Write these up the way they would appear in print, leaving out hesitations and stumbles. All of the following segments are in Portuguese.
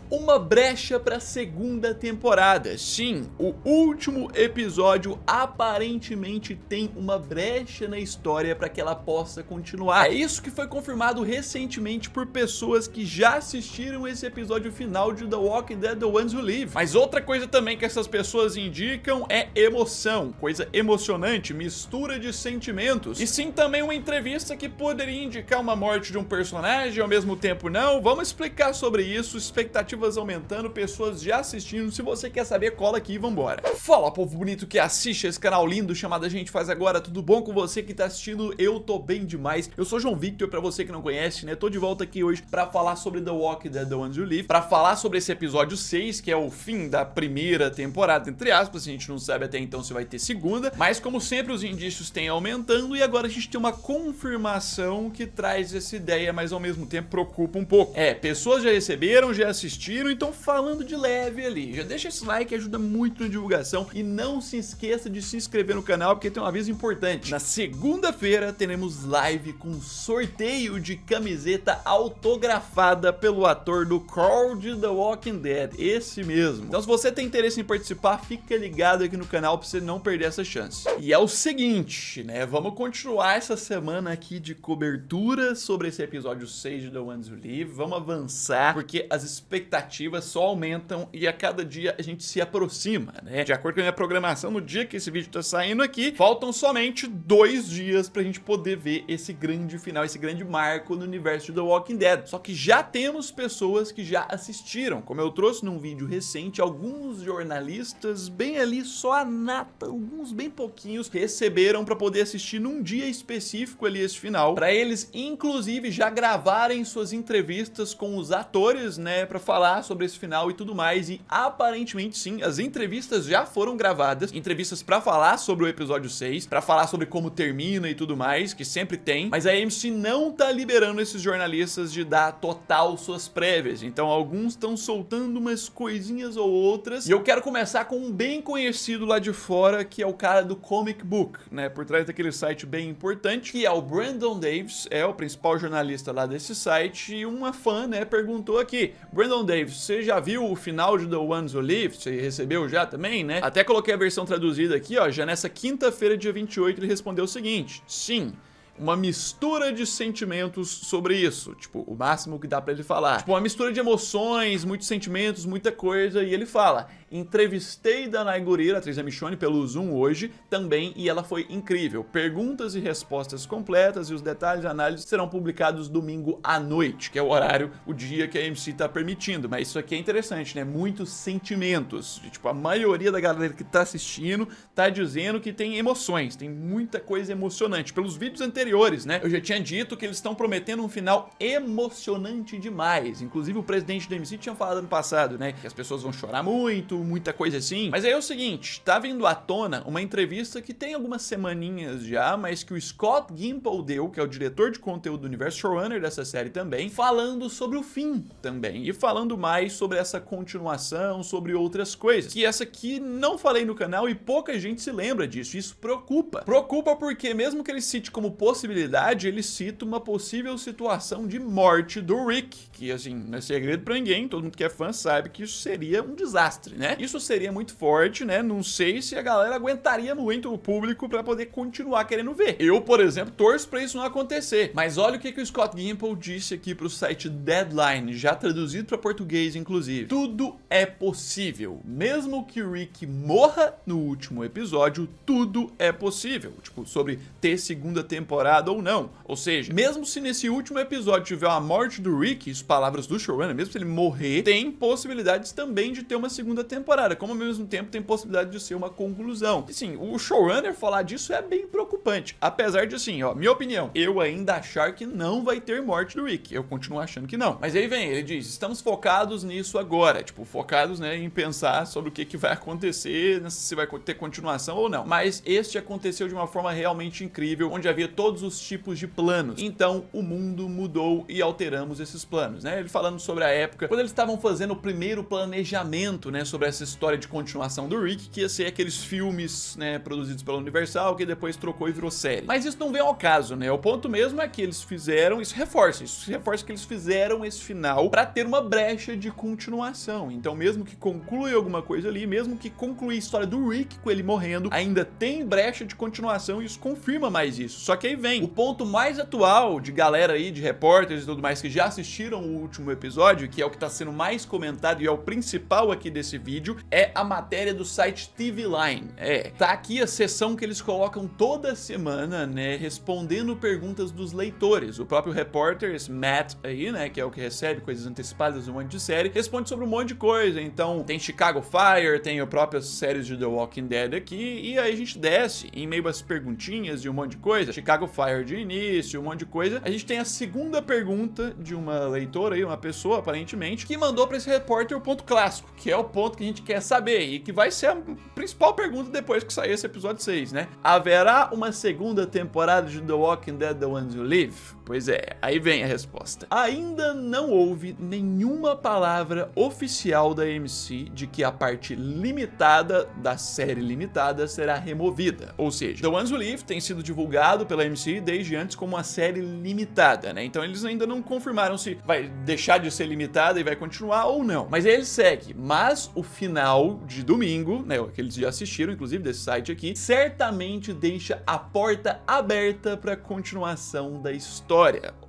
uma brecha para a segunda temporada. Sim, o último episódio aparentemente tem uma brecha na história para que ela possa continuar. É isso que foi confirmado recentemente por pessoas que já assistiram esse episódio final de The Walking Dead: The Ones Who Live. Mas outra coisa também que essas pessoas indicam é emoção, coisa emocionante, mistura de sentimentos. E sim, também uma entrevista que poderia indicar uma morte de um personagem, ao mesmo tempo não. Vamos explicar sobre isso, expectativas aumentando, pessoas já assistindo. Se você quer saber, cola aqui e vambora. Fala, povo bonito que assiste esse canal lindo chamado A Gente Faz Agora, tudo bom com você que tá assistindo? Eu tô bem demais. Eu sou João Victor, pra você que não conhece, né? Tô de volta aqui hoje pra falar sobre The Walking Dead: The Ones Who Live, pra falar sobre esse episódio 6, que é o fim da primeira temporada, entre aspas. A gente não sabe até então se vai ter segunda, mas como sempre os indícios têm aumentando e agora a gente tem uma confirmação que traz essa ideia, mas ao mesmo tempo preocupa um pouco. Pessoas já receberam, já assistiram, então falando de leve ali, já deixa esse like, ajuda muito na divulgação e não se esqueça de se inscrever no canal porque tem um aviso importante. Na segunda-feira teremos live com sorteio de camiseta autografada pelo ator do Carl de The Walking Dead, esse mesmo. Então se você tem interesse em participar, fica ligado aqui no canal pra você não perder essa chance. E é o seguinte, né, vamos continuar essa semana aqui de cobertura sobre esse episódio 6 de The Ones Who Live, vamos avançar, porque as expectativas só aumentam e a cada dia a gente se aproxima, né? De acordo com a minha programação, no dia que esse vídeo tá saindo aqui, faltam somente 2 dias pra gente poder ver esse grande final, esse grande marco no universo de The Walking Dead. Só que já temos pessoas que já assistiram, como eu trouxe num vídeo recente, alguns jornalistas, bem ali, só a nata, alguns bem pouquinhos, receberam pra poder assistir num dia específico ali esse final, pra eles inclusive já gravarem suas entrevistas com os atores, né, pra falar sobre esse final e tudo mais. E aparentemente sim, as entrevistas já foram gravadas, entrevistas pra falar sobre o episódio 6, pra falar sobre como termina e tudo mais, que sempre tem, mas a AMC não tá liberando esses jornalistas de dar total suas prévias, então alguns estão soltando umas coisinhas ou outras, e eu quero começar com um bem conhecido lá de fora, que é o cara do Comic Book, né, por trás daquele site bem importante, que é o Brandon Davis, é o principal jornalista lá desse site, e uma fã, né, perguntou aqui: Brandon Davis, você já viu o final de The Ones Who Live? Você recebeu já também, né? Até coloquei a versão traduzida aqui, ó, já nessa quinta-feira, dia 28, ele respondeu o seguinte: sim, uma mistura de sentimentos sobre isso, tipo, o máximo que dá pra ele falar. Tipo, uma mistura de emoções, muitos sentimentos, muita coisa, e ele fala: entrevistei Danai Gurira, a atriz da Michonne, pelo Zoom hoje também, e ela foi incrível. Perguntas e respostas completas e os detalhes e análises serão publicados domingo à noite, que é o horário, o dia que a AMC tá permitindo. Mas isso aqui é interessante, né? Muitos sentimentos. Tipo, a maioria da galera que tá assistindo tá dizendo que tem emoções, tem muita coisa emocionante. Pelos vídeos anteriores, né, eu já tinha dito que eles estão prometendo um final emocionante demais. Inclusive o presidente da AMC tinha falado no passado, né, que as pessoas vão chorar muito, muita coisa assim. Mas aí é o seguinte, tá vindo à tona uma entrevista que tem algumas semaninhas já, mas que o Scott Gimple deu, que é o diretor de conteúdo do universo, showrunner dessa série também, falando sobre o fim também, e falando mais sobre essa continuação, sobre outras coisas, que essa aqui não falei no canal e pouca gente se lembra disso. Isso preocupa. Preocupa porque mesmo que ele cite como possibilidade, ele cita uma possível situação de morte do Rick, que assim, não é segredo pra ninguém, todo mundo que é fã sabe que isso seria um desastre, né? Isso seria muito forte, né? Não sei se a galera aguentaria muito o público pra poder continuar querendo ver. Eu, por exemplo, torço pra isso não acontecer. Mas olha o que o Scott Gimple disse aqui pro site Deadline, já traduzido pra português, inclusive. Tudo é possível. Mesmo que o Rick morra no último episódio, tudo é possível. Tipo, sobre ter segunda temporada ou não. Ou seja, mesmo se nesse último episódio tiver a morte do Rick, as palavras do showrunner, mesmo se ele morrer, tem possibilidades também de ter uma segunda temporada, como ao mesmo tempo tem possibilidade de ser uma conclusão. E sim, o showrunner falar disso é bem preocupante, apesar de assim, ó, minha opinião, eu ainda achar que não vai ter morte do Rick, eu continuo achando que não. Mas aí vem, ele diz, estamos focados nisso agora, tipo, focados, né, em pensar sobre o que vai acontecer, se vai ter continuação ou não. Mas este aconteceu de uma forma realmente incrível, onde havia todos os tipos de planos. Então, o mundo mudou e alteramos esses planos, né? Ele falando sobre a época, quando eles estavam fazendo o primeiro planejamento, né, sobre sobre essa história de continuação do Rick, que ia ser aqueles filmes, né, produzidos pela Universal, que depois trocou e virou série. Mas isso não vem ao caso, né? O ponto mesmo é que eles fizeram, isso reforça que eles fizeram esse final pra ter uma brecha de continuação. Então, mesmo que conclui alguma coisa ali, mesmo que conclui a história do Rick com ele morrendo, ainda tem brecha de continuação e isso confirma mais isso. Só que aí vem o ponto mais atual de galera aí, de repórteres e tudo mais que já assistiram o último episódio, que é o que tá sendo mais comentado e é o principal aqui desse vídeo, é a matéria do site TV Line. Tá aqui a sessão que eles colocam toda semana, né, respondendo perguntas dos leitores. O próprio repórter, esse Matt aí, né, que é o que recebe coisas antecipadas, um monte de série, responde sobre um monte de coisa. Então, tem Chicago Fire, tem as próprias séries de The Walking Dead aqui, e aí a gente desce em meio às perguntinhas e um monte de coisa. Chicago Fire de início, um monte de coisa. A gente tem a segunda pergunta de uma leitora aí, uma pessoa, aparentemente, que mandou pra esse repórter o ponto clássico, que é o ponto que a gente quer saber e que vai ser a principal pergunta depois que sair esse episódio 6, né? Haverá uma segunda temporada de The Walking Dead The Ones Who Live? Pois é, aí vem a resposta. Ainda não houve nenhuma palavra oficial da AMC de que a parte limitada da série limitada será removida. Ou seja, The Ones Who Live tem sido divulgado pela AMC desde antes como uma série limitada, né? Então eles ainda não confirmaram se vai deixar de ser limitada e vai continuar ou não. Mas aí ele segue. Mas o final de domingo, né, que eles já assistiram, inclusive desse site aqui, certamente deixa a porta aberta para continuação da história.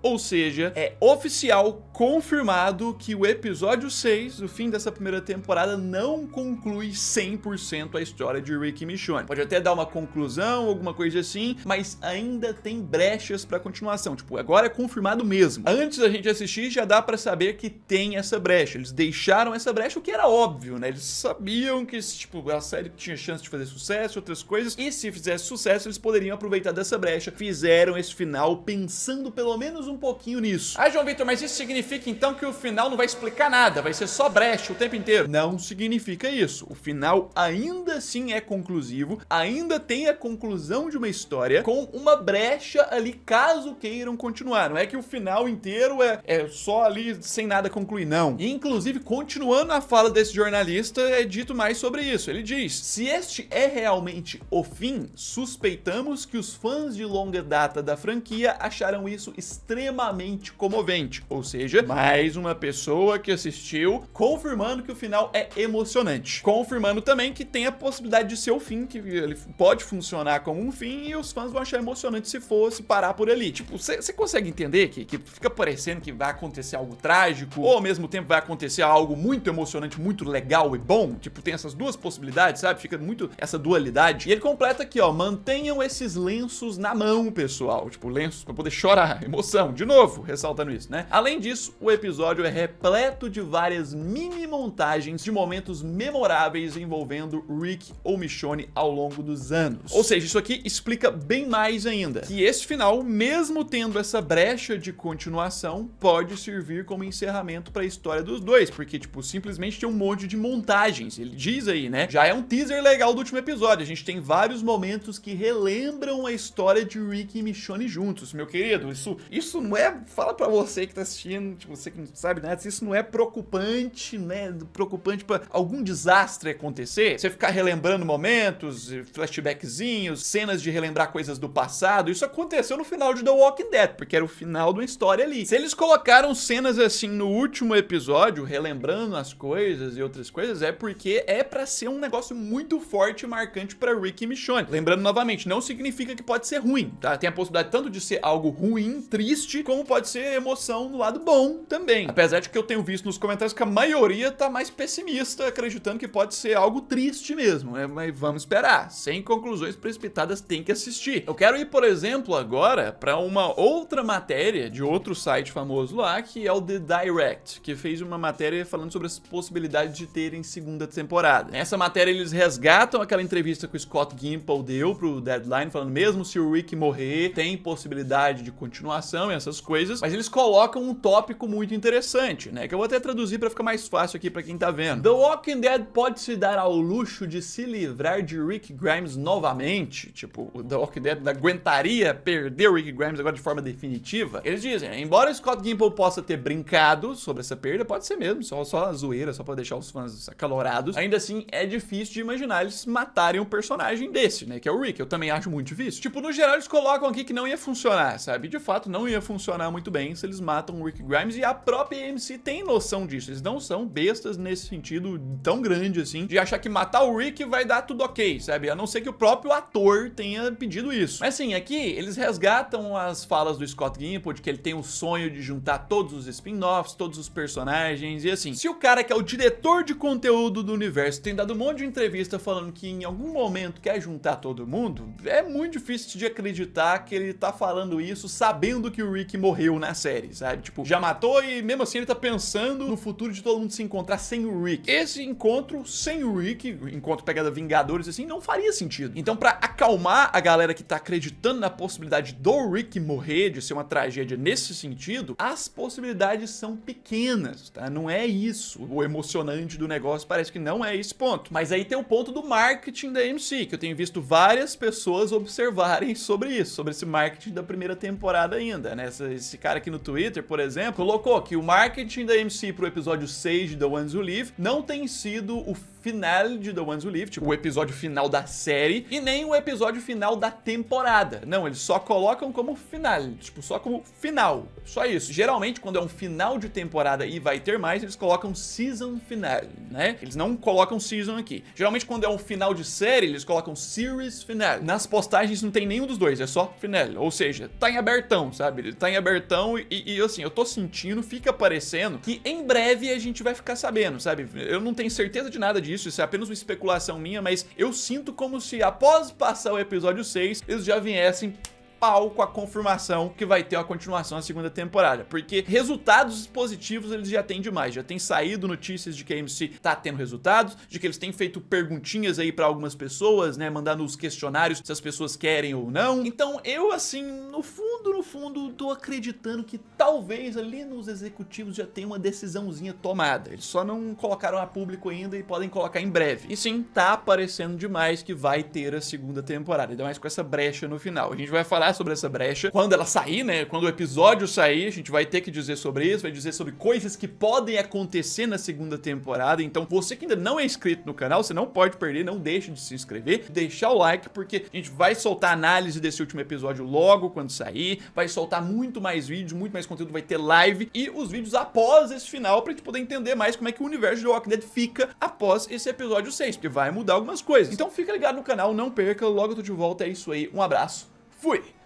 Ou seja, é oficial, confirmado que o episódio 6, o fim dessa primeira temporada, não conclui 100% a história de Rick e Michonne. Pode até dar uma conclusão, alguma coisa assim, mas ainda tem brechas pra continuação. Tipo, agora é confirmado mesmo. Antes da gente assistir, já dá pra saber que tem essa brecha. Eles deixaram essa brecha, o que era óbvio, né? Eles sabiam que, tipo, a série tinha chance de fazer sucesso, outras coisas, e se fizesse sucesso, eles poderiam aproveitar dessa brecha. Fizeram esse final pensando pelo menos um pouquinho nisso. Ah, João Vitor, mas isso significa então que o final não vai explicar nada, vai ser só brecha o tempo inteiro? Não significa isso. O final ainda assim é conclusivo, ainda tem a conclusão de uma história com uma brecha ali caso queiram continuar. Não é que o final inteiro é só ali sem nada concluir, não. E, inclusive, continuando a fala desse jornalista, é dito mais sobre isso. Ele diz: se este é realmente o fim, suspeitamos que os fãs de longa data da franquia acharam isso extremamente comovente. Ou seja, mais uma pessoa que assistiu confirmando que o final é emocionante. Confirmando também que tem a possibilidade de ser o fim, que ele pode funcionar como um fim e os fãs vão achar emocionante se fosse parar por ali. Tipo, você consegue entender que fica parecendo que vai acontecer algo trágico ou ao mesmo tempo vai acontecer algo muito emocionante, muito legal e bom? Tipo, tem essas duas possibilidades, sabe? Fica muito essa dualidade. E ele completa aqui, ó: mantenham esses lenços na mão, pessoal. Tipo, lenços pra poder chorar, emoção. De novo, ressaltando isso, né? Além disso, o episódio é repleto de várias mini montagens de momentos memoráveis envolvendo Rick ou Michonne ao longo dos anos. Ou seja, isso aqui explica bem mais ainda que esse final, mesmo tendo essa brecha de continuação, pode servir como encerramento para a história dos dois, porque, tipo, simplesmente tem um monte de montagens. Ele diz aí, né? Já é um teaser legal do último episódio. A gente tem vários momentos que relembram a história de Rick e Michonne juntos. Meu querido, isso não é... Fala pra você que tá assistindo, tipo, você que não sabe nada, isso não é preocupante, né? Preocupante pra algum desastre acontecer? Você ficar relembrando momentos, flashbackzinhos, cenas de relembrar coisas do passado. Isso aconteceu no final de The Walking Dead, porque era o final de uma história ali. Se eles colocaram cenas assim no último episódio, relembrando as coisas e outras coisas, é porque é pra ser um negócio muito forte e marcante pra Rick e Michonne. Lembrando novamente, não significa que pode ser ruim, tá? Tem a possibilidade tanto de ser algo ruim, triste, como pode ser emoção no lado bom também. Apesar de que eu tenho visto nos comentários que a maioria tá mais pessimista, acreditando que pode ser algo triste mesmo, né? Mas vamos esperar. Sem conclusões precipitadas, tem que assistir. Eu quero ir, por exemplo, agora pra uma outra matéria de outro site famoso lá, que é o The Direct, que fez uma matéria falando sobre as possibilidades de terem segunda temporada. Nessa matéria eles resgatam aquela entrevista que o Scott Gimple deu pro Deadline, falando mesmo se o Rick morrer, tem possibilidade de continuação e essas coisas, mas eles colocam um tópico muito interessante, né, que eu vou até traduzir pra ficar mais fácil aqui pra quem tá vendo. The Walking Dead pode se dar ao luxo de se livrar de Rick Grimes novamente? Tipo, o The Walking Dead aguentaria perder o Rick Grimes agora de forma definitiva? Eles dizem, embora Scott Gimple possa ter brincado sobre essa perda, pode ser mesmo, só a zoeira, só pra deixar os fãs mais acalorados, ainda assim é difícil de imaginar eles matarem um personagem desse, né, que é o Rick. Eu também acho muito difícil. Tipo, no geral eles colocam aqui que não ia funcionar, sabe? De fato, não ia funcionar muito bem se eles matam o Rick Grimes, e a própria AMC tem noção disso. Eles não são bestas nesse sentido tão grande assim, de achar que matar o Rick vai dar tudo ok, sabe? A não ser que o próprio ator tenha pedido isso. Mas assim, aqui eles resgatam as falas do Scott Gimple, de que ele tem o sonho de juntar todos os spin-offs, todos os personagens, e assim, se o cara que é o diretor de conteúdo do universo tem dado um monte de entrevista falando que em algum momento quer juntar todo mundo, é muito difícil de acreditar que ele tá falando isso sabendo que o Rick morreu na série, sabe? Tipo, já matou e mesmo assim ele tá pensando no futuro de todo mundo se encontrar sem o Rick. Esse encontro sem o Rick, encontro pegada Vingadores assim, não faria sentido. Então, pra acalmar a galera que tá acreditando na possibilidade do Rick morrer, de ser uma tragédia nesse sentido, as possibilidades são pequenas, tá? Não é isso. O emocionante do negócio parece que não é esse ponto. Mas aí tem o ponto do marketing da AMC, que eu tenho visto várias pessoas observarem sobre isso, sobre esse marketing da primeira temporada ainda, né? Esse cara aqui no Twitter, por exemplo, colocou que o marketing da AMC pro episódio 6 de The Ones Who Live não tem sido o final de The Ones Who Live, tipo, o episódio final da série, e nem o episódio final da temporada. Não, eles só colocam como final, tipo, só como final. Só isso. Geralmente, quando é um final de temporada e vai ter mais, eles colocam season finale, né? Eles não colocam season aqui. Geralmente, quando é um final de série, eles colocam series finale. Nas postagens não tem nenhum dos dois, é só finale. Ou seja, tá em abertão, sabe? Ele tá em abertão e assim, eu tô sentindo, fica parecendo que em breve a gente vai ficar sabendo, sabe? Eu não tenho certeza de nada disso, isso é apenas uma especulação minha, mas eu sinto como se após passar o episódio 6, eles já viessem pau com a confirmação que vai ter uma continuação na segunda temporada, porque resultados positivos eles já têm demais, já tem saído notícias de que a AMC tá tendo resultados, de que eles têm feito perguntinhas aí pra algumas pessoas, né, mandando os questionários se as pessoas querem ou não. Então eu, assim, no fundo, tô acreditando que talvez ali nos executivos já tenha uma decisãozinha tomada, eles só não colocaram a público ainda e podem colocar em breve. E sim, tá aparecendo demais que vai ter a segunda temporada, ainda mais com essa brecha no final. A gente vai falar sobre essa brecha quando ela sair, né? Quando o episódio sair, a gente vai ter que dizer sobre isso, vai dizer sobre coisas que podem acontecer na segunda temporada. Então, você que ainda não é inscrito no canal, você não pode perder, não deixe de se inscrever, deixar o like, porque a gente vai soltar análise desse último episódio logo quando sair, vai soltar muito mais vídeos, muito mais conteúdo, vai ter live e os vídeos após esse final pra gente poder entender mais como é que o universo de The Walking Dead fica após esse episódio 6, porque vai mudar algumas coisas. Então fica ligado no canal, não perca, logo eu tô de volta, é isso aí, um abraço, fui!